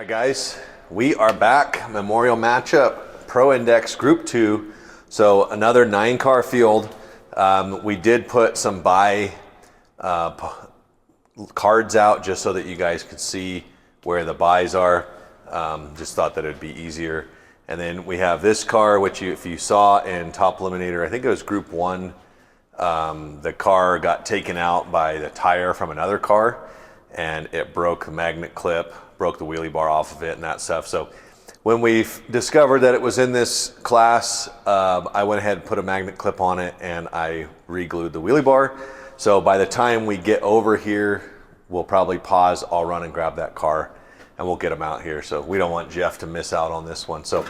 guys, we are back. Memorial matchup, Pro Index Group 2. So another 9-car field. We did put some buy cards out just so that you guys could see where the buys are. Just thought that it'd be easier. And then we have this car, which if you saw in Top Eliminator, I think it was Group 1, the car got taken out by the tire from another car and it broke the magnet clip, broke the wheelie bar off of it and that stuff. So when we discovered that it was in this class, I went ahead and put a magnet clip on it and I re-glued the wheelie bar. So by the time we get over here, we'll probably pause, I'll run and grab that car and we'll get them out here. So we don't want Jeff to miss out on this one. So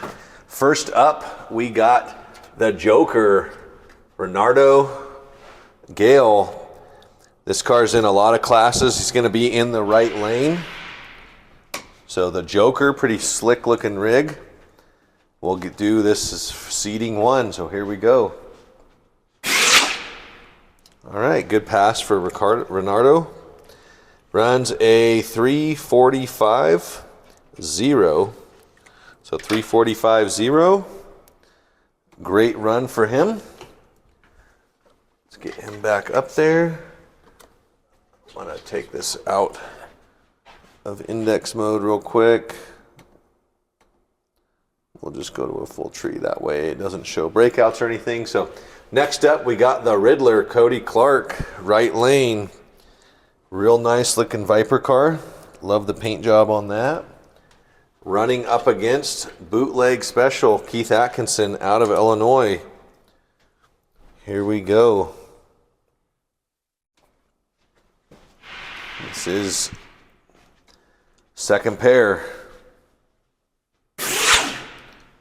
first up, we got the Joker, Renardo, Gale. This car's in a lot of classes. He's gonna be in the right lane. So the Joker, pretty slick looking rig. We'll do this as seeding 1, so here we go. All right, good pass for Renardo. Runs a 3:45.0. So 3:45.0. Great run for him. Let's get him back up there. I'm gonna take this out of index mode real quick. We'll just go to a full tree, that way it doesn't show breakouts or anything. So next up we got the Riddler, Cody Clark, right lane. Real nice looking Viper car. Love the paint job on that. Running up against bootleg special Keith Atkinson out of Illinois. Here we go. This is second pair.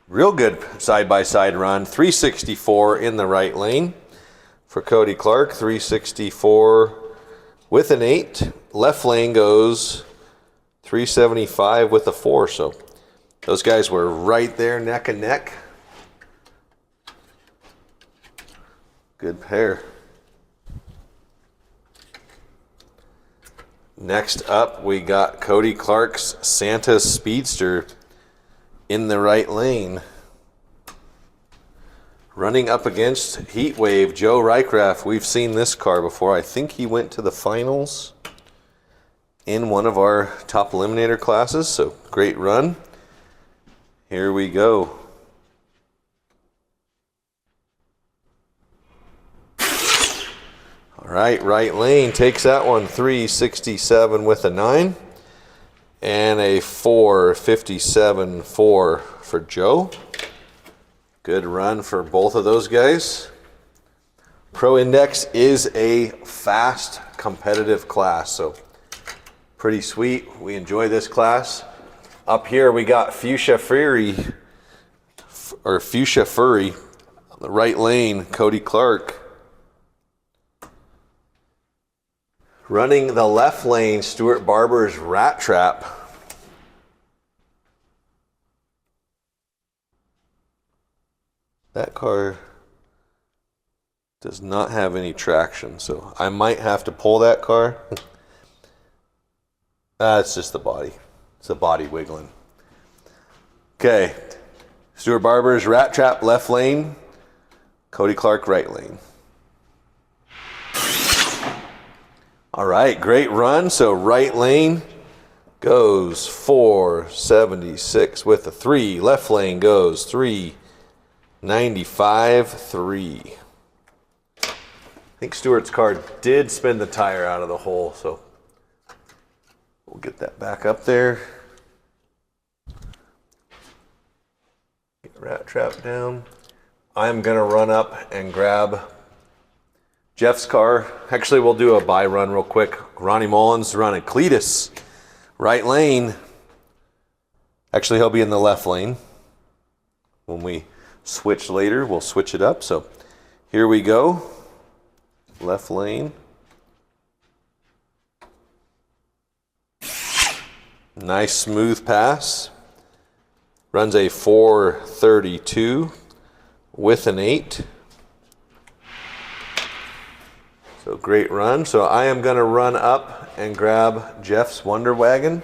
Real good side-by-side run. 364 in the right lane for Cody Clark. 364 with an 8. Left lane goes 375 with a 4. So those guys were right there neck and neck. Good pair. Next up, we got Cody Clark's Santa Speedster in the right lane. Running up against Heatwave, Joe Reichrath. We've seen this car before. I think he went to the finals in one of our Top Eliminator classes, so great run. Here we go. All right, right lane takes that one, 367 with a 9 and a 457.4 for Joe. Good run for both of those guys. Pro Index is a fast, competitive class, so pretty sweet. We enjoy this class. Up here we got Fusia Furry, on the right lane, Cody Clark. Running the left lane, Stuart Barber's Rat Trap. That car does not have any traction, so I might have to pull that car. It's just the body. It's the body wiggling. Okay, Stuart Barber's Rat Trap left lane, Cody Clark right lane. All right, great run. So right lane goes 476 with a 3. Left lane goes 395.3. I think Stuart's car did spin the tire out of the hole, so we'll get that back up there. Get Rat Trap down. I'm gonna run up and grab Jeff's car. Actually, we'll do a buy run real quick. Ronnie Mullins running Cleetus, right lane. Actually, he'll be in the left lane. When we switch later, we'll switch it up. So here we go. Left lane. Nice smooth pass. Runs a 432 with an 8. So great run. So I am going to run up and grab Jeff's Wonder Wagon.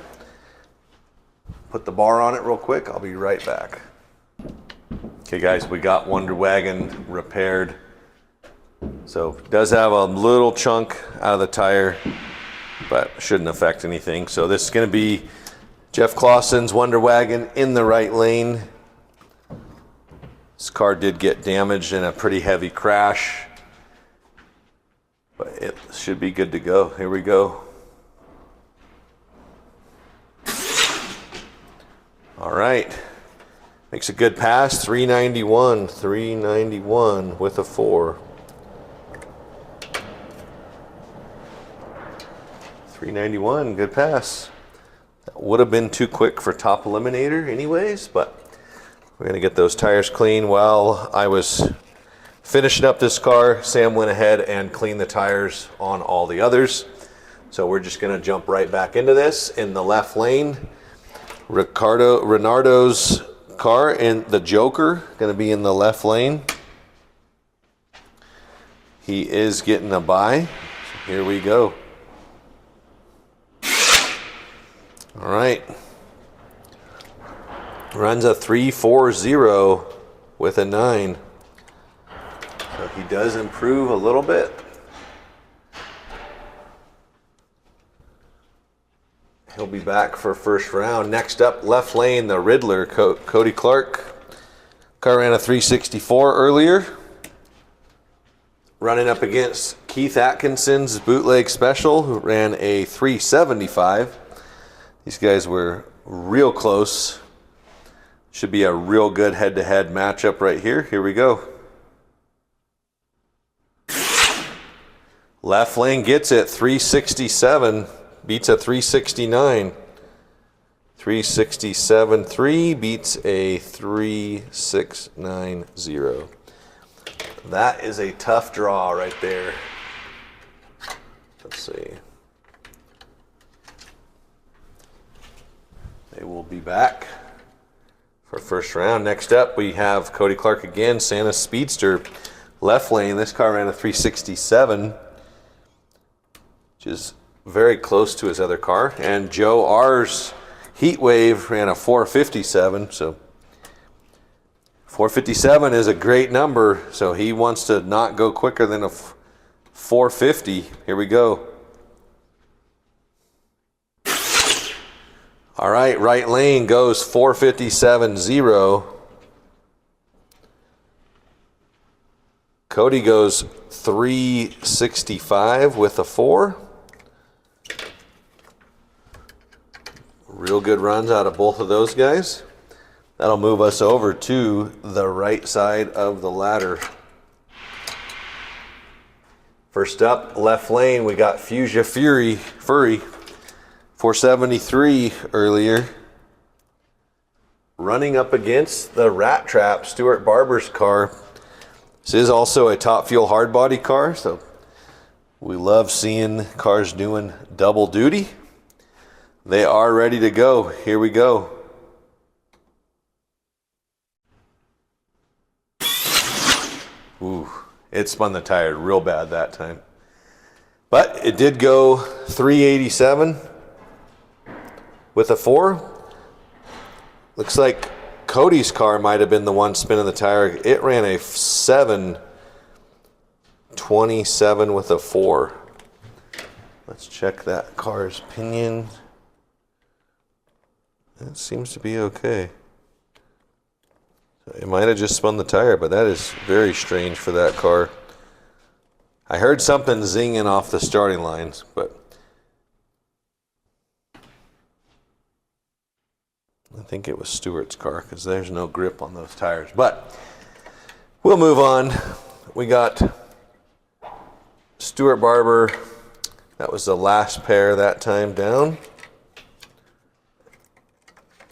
put the bar on it real quick. I'll be right back. Okay guys, we got Wonder Wagon repaired. So it does have a little chunk out of the tire, but shouldn't affect anything. So this is going to be Jeff Clausen's Wonder Wagon in the right lane. This car did get damaged in a pretty heavy crash, but it should be good to go. Here we go. All right, makes a good pass. 391 with a 4. 391, good pass. That would have been too quick for top eliminator anyways, but we're gonna get those tires clean. While I was finishing up this car, Sam went ahead and cleaned the tires on all the others. So we're just gonna jump right back into this in the left lane. Renardo's car and the Joker gonna be in the left lane. He is getting a bye. So here we go. All right, runs a 340 with a 9. So he does improve a little bit. He'll be back for first round. Next up, left lane, the Riddler, Cody Clark. Car ran a 364 earlier. Running up against Keith Atkinson's bootleg special, who ran a 375. These guys were real close. Should be a real good head-to-head matchup right here. Here we go. Left lane gets it, 367, beats a 369. 367.3 beats a 3690. That is a tough draw right there. Let's see. They will be back for first round. Next up, we have Cody Clark again, Santa Speedster, left lane. This car ran a 367, which is very close to his other car. And Joe R's Heatwave ran a 457. So 457 is a great number. So he wants to not go quicker than a 450. Here we go. All right, right lane goes 457.0. Cody goes 365 with a 4. Real good runs out of both of those guys. That'll move us over to the right side of the ladder. First up, left lane, we got Fusia Furry. 473 earlier. Running up against the Rat Trap, Stuart Barber's car. This is also a Top Fuel hard body car, so we love seeing cars doing double duty. They are ready to go. Here we go. Ooh, it spun the tire real bad that time. But it did go 387. With a 4, looks like Cody's car might have been the one spinning the tire. It ran a 727 with a 4. Let's check that car's pinion. It seems to be okay. It might have just spun the tire, but that is very strange for that car. I heard something zinging off the starting lines, but I think it was Stuart's car because there's no grip on those tires. But we'll move on. We got Stuart Barber. That was the last pair that time down.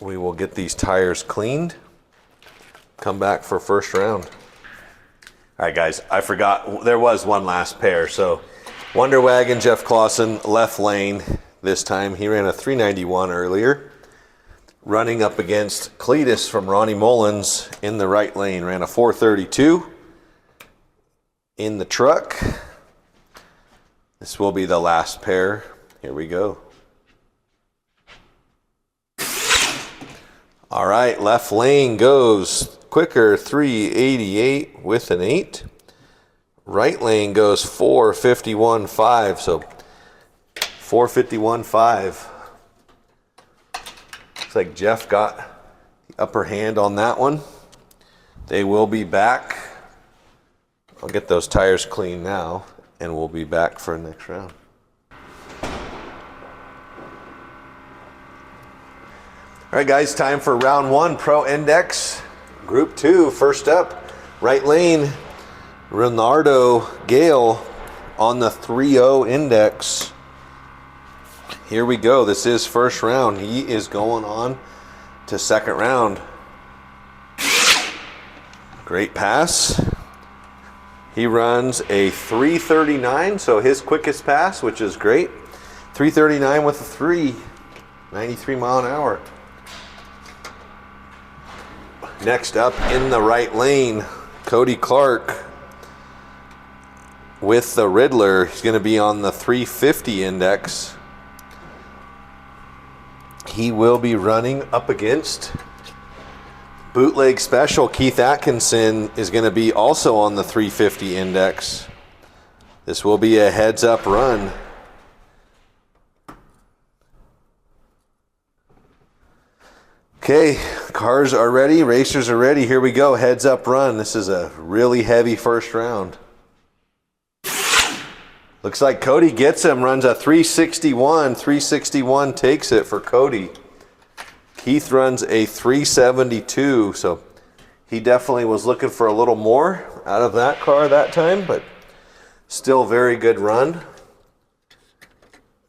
We will get these tires cleaned. Come back for first round. All right, guys, I forgot there was one last pair. So Wonder Wagon, Jeff Clausen, left lane this time. He ran a 391 earlier. Running up against Cleetus from Mullins in the right lane. Ran a 432 in the truck. This will be the last pair. Here we go. All right, left lane goes quicker, 388 with an 8. Right lane goes 451.5, so 451.5. Looks like Jeff got the upper hand on that one. They will be back. I'll get those tires clean now, and we'll be back for the next round. All right, guys, time for round 1, Pro Index, Group 2. First up, right lane, Renardo, Gale on the 3-0 Index. Here we go. This is first round. He is going on to second round. Great pass. He runs a 339, so his quickest pass, which is great. 339 with a 3, 93 mile an hour. Next up in the right lane, Cody Clark with the Riddler. He's going to be on the 350 Index. He will be running up against bootleg special Keith Atkinson. Is going to be also on the 350 Index. This will be a heads up run. Okay, cars are ready, racers are ready. Here we go, heads up run. This is a really heavy first round. Looks like Cody gets him, runs a 361. 361 takes it for Cody. Keith runs a 372, so he definitely was looking for a little more out of that car that time, but still very good run.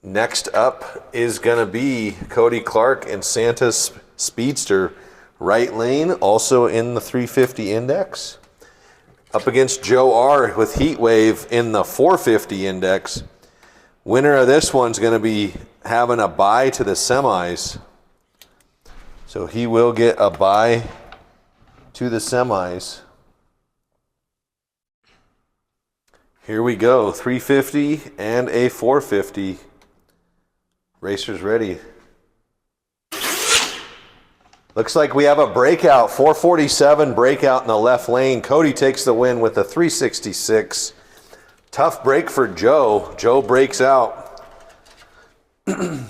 Next up is gonna be Cody Clark and Santa's Speedster, right lane, also in the 350 Index. Up against Joe R with Heatwave in the 450 Index. Winner of this one's going to be having a bye to the semis. So he will get a bye to the semis. Here we go, 350 and a 450. Racers ready. Looks like we have a breakout, 447 breakout in the left lane. Cody takes the win with a 366. Tough break for Joe. Joe breaks out. So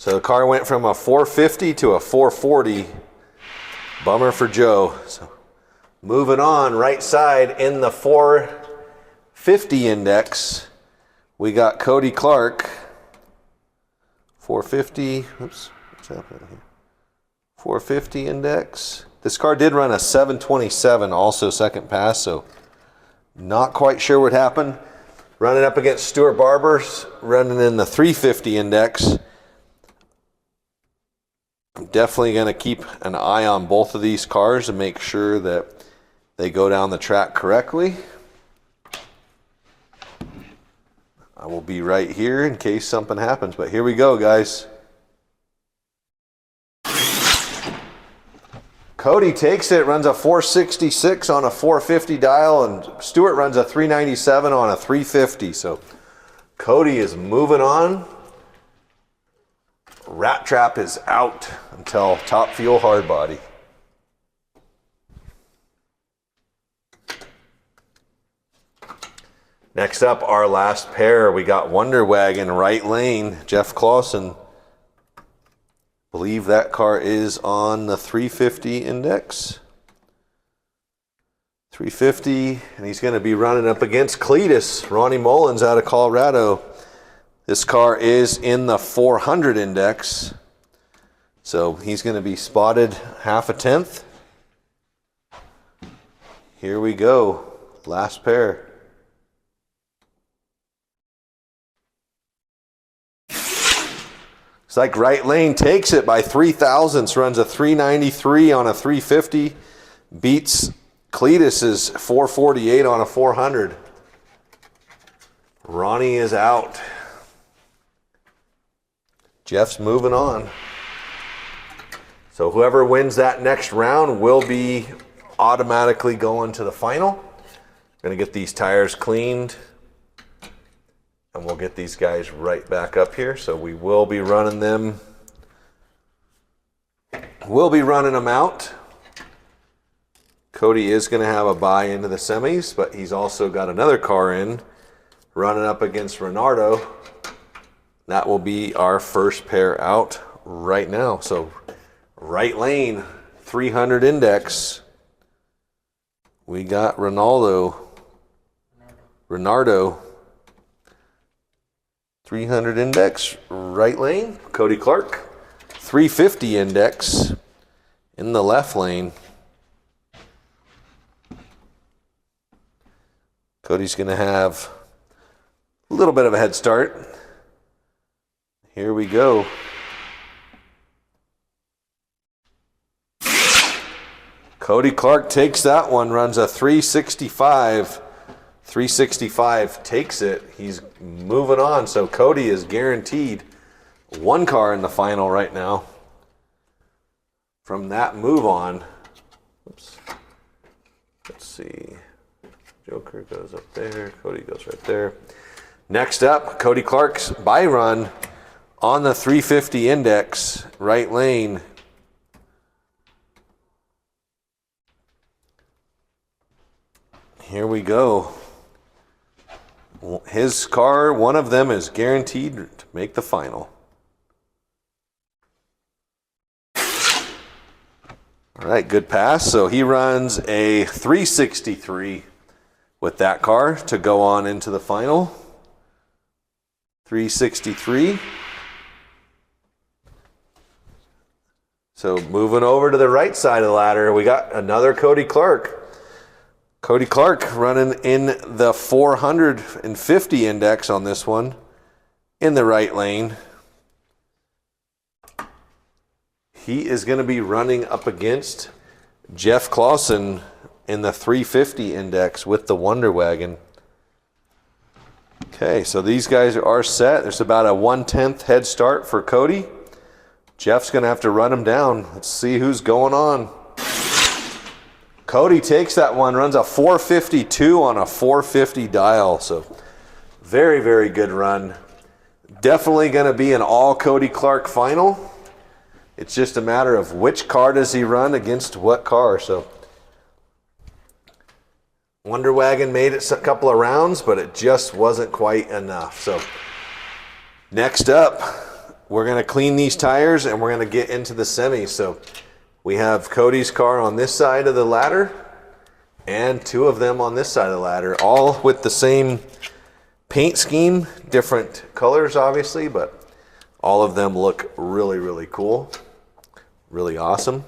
the car went from a 450 to a 440. Bummer for Joe. So moving on, right side in the 450 Index, we got Cody Clark. 450, oops, what's happening here? 450 Index. This car did run a 727, also second pass, so not quite sure what happened. Running up against Stuart Barber, running in the 350 Index. I'm definitely going to keep an eye on both of these cars and make sure that they go down the track correctly. I will be right here in case something happens, but here we go, guys. Cody takes it, runs a 466 on a 450 dial, and Stuart runs a 397 on a 350. So Cody is moving on. Rat Trap is out until Top Fuel Hard Body. Next up, our last pair, we got Wonder Wagon, right lane, Jeff Clausen. Believe that car is on the 350 Index. 350, and he's going to be running up against Cleetus, Ronnie Mullins out of Colorado. This car is in the 400 Index, so he's going to be spotted half a tenth. Here we go, last pair. It's like right lane takes it by 3 thousandths, runs a 393 on a 350, beats Cleetus's 448 on a 400. Ronnie is out. Jeff's moving on. So whoever wins that next round will be automatically going to the final. Gonna get these tires cleaned. And we'll get these guys right back up here. So we will be running them We'll be running them out. Cody is going to have a bye into the semis, but he's also got another car in, running up against Renardo. That will be our first pair out right now. So right lane, 300 index. We got Renardo, 300 index, right lane. Cody Clark, 350 index in the left lane. Cody's going to have a little bit of a head start. Here we go. Cody Clark takes that one, runs a 365. 365 takes it. He's moving on. So Cody is guaranteed one car in the final right now. From that move on, oops. Let's see. Joker goes up there. Cody goes right there. Next up, Cody Clark's bye run on the 350 index, right lane. Here we go. His car, one of them, is guaranteed to make the final. All right, good pass. So he runs a 363 with that car to go on into the final. 363. So moving over to the right side of the ladder, we got another Cody Clark. Cody Clark running in the 450 index on this one in the right lane. He is going to be running up against Jeff Clausen in the 350 index with the Wonder Wagon. Okay, so these guys are set. There's about a 1/10 head start for Cody. Jeff's going to have to run him down. Let's see who's going on. Cody takes that one, runs a 452 on a 450 dial. So very, very good run. Definitely going to be an all Cody Clark final. It's just a matter of which car does he run against what car. So Wonder Wagon made it a couple of rounds, but it just wasn't quite enough. So next up, we're going to clean these tires and we're going to get into the semis. So we have Cody's car on this side of the ladder and two of them on this side of the ladder, all with the same paint scheme, different colors obviously, but all of them look really, really cool, really awesome.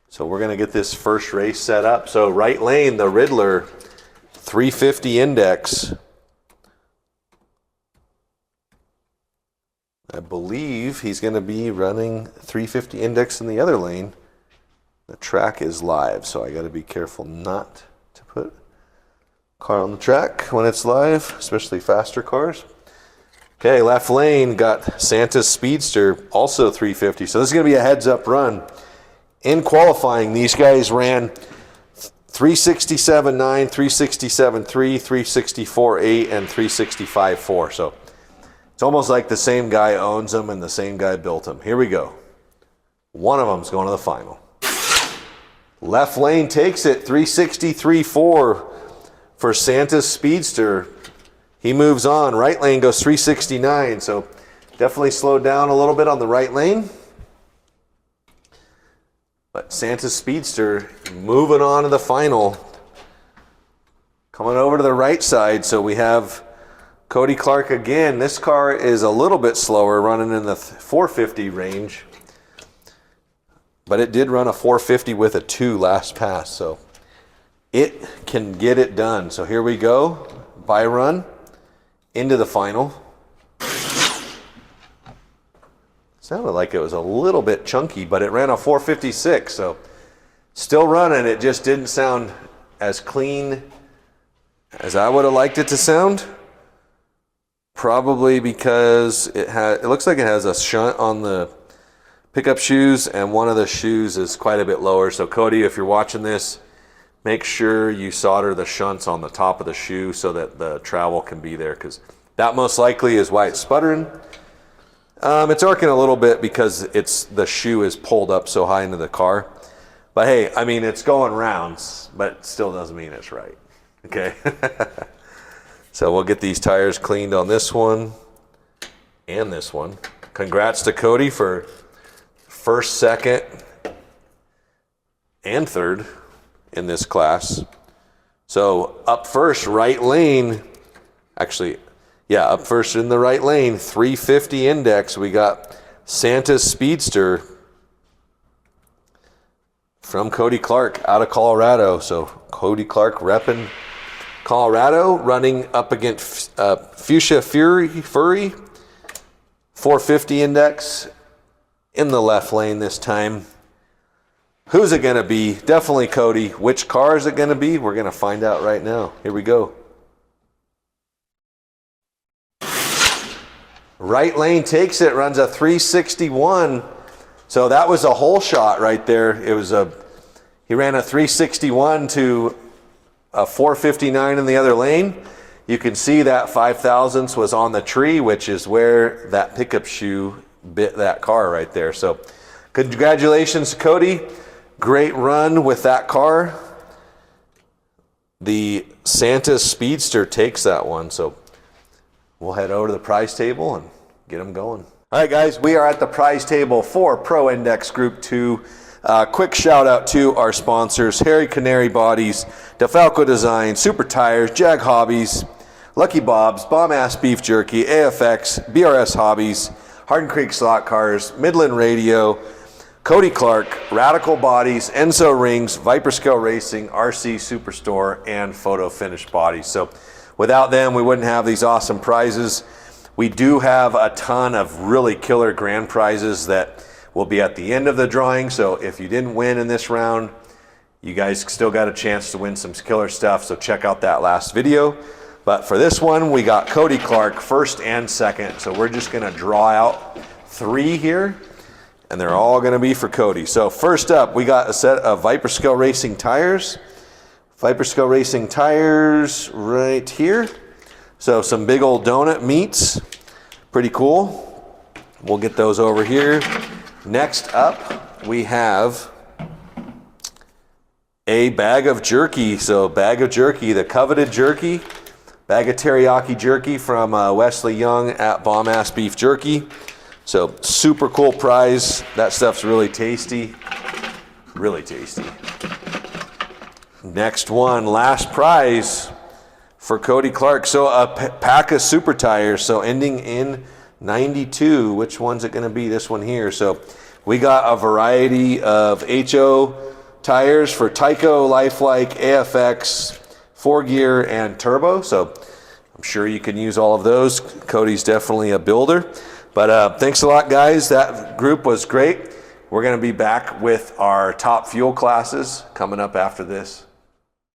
So we're going to get this first race set up. So right lane, the Riddler, 350 index. I believe he's going to be running 350 index in the other lane. The track is live, so I got to be careful not to put car on the track when it's live, especially faster cars. Okay, left lane got Santa's Speedster, also 350. So this is going to be a heads-up run. In qualifying, these guys ran 367.9, 367.3, 364.8, and 365.4. So it's almost like the same guy owns them and the same guy built them. Here we go. One of them's going to the final. Left lane takes it, 363.4 for Santa's Speedster. He moves on. Right lane goes 369, so definitely slowed down a little bit on the right lane. But Santa's Speedster moving on to the final. Coming over to the right side, so we have Cody Clark again. This car is a little bit slower, running in the 450 range. But it did run a 450 with a 2 last pass, so it can get it done. So here we go, bye run into the final. Sounded like it was a little bit chunky, but it ran a 456, so still running. It just didn't sound as clean as I would have liked it to sound. Probably because it looks like it has a shunt on the pickup shoes, and one of the shoes is quite a bit lower. So Cody, if you're watching this, make sure you solder the shunts on the top of the shoe so that the travel can be there, because that most likely is why it's sputtering. It's arcing a little bit because the shoe is pulled up so high into the car. But hey, I mean, it's going rounds, but it still doesn't mean it's right. Okay. So we'll get these tires cleaned on this one and this one. Congrats to Cody for first, second, and third in this class. So up first, right lane, actually, yeah, up first in the right lane, 350 index. We got Santa's Speedster from Cody Clark out of Colorado. So Cody Clark repping Colorado, running up against Fusia Furry, 450 index in the left lane this time. Who's it going to be? Definitely Cody. Which car is it going to be? We're going to find out right now. Here we go. Right lane takes it, runs a 361. So that was a hole shot right there. He ran a 361 to a 459 in the other lane. You can see that 5 thousandths was on the tree, which is where that pickup shoe bit that car right there. So congratulations, Cody. Great run with that car. The Santa's Speedster takes that one. So we'll head over to the prize table and get them going. All right, guys, we are at the prize table for Pro Index Group 2. Quick shout out to our sponsors, Harry Canary Bodies, DeFalco Design, Super Tires, Jag Hobbies, Lucky Bob's, Bomb Ass Beef Jerky, AFX, BRS Hobbies, Hardin Creek Slotcars, Midland Radio, Cody Clark, Radical Bodies, Enzo Rings, Viper Scale Racing, RC Superstore, and Photo Finish Bodies. So without them, we wouldn't have these awesome prizes. We do have a ton of really killer grand prizes that will be at the end of the drawing. So if you didn't win in this round, you guys still got a chance to win some killer stuff. So check out that last video. But for this one, we got Cody Clark first and second. So we're just gonna draw out 3 here, and they're all gonna be for Cody. So first up, we got a set of Viper Scale Racing tires. Viper Scale Racing tires right here. So some big old donut meats, pretty cool. We'll get those over here. Next up, we have a bag of jerky. So bag of jerky, the coveted jerky, bag of teriyaki jerky from Wesley Young at Bomb Ass Beef Jerky. So super cool prize. That stuff's really tasty, really tasty. Next one, last prize for Cody Clark. So a pack of super tires. So ending in 92. Which one's it going to be? This one here. So we got a variety of HO tires for Tyco, Lifelike, AFX, 4-gear, and turbo. So I'm sure you can use all of those. Cody's definitely a builder. But thanks a lot, guys. That group was great. We're going to be back with our top fuel classes coming up after this.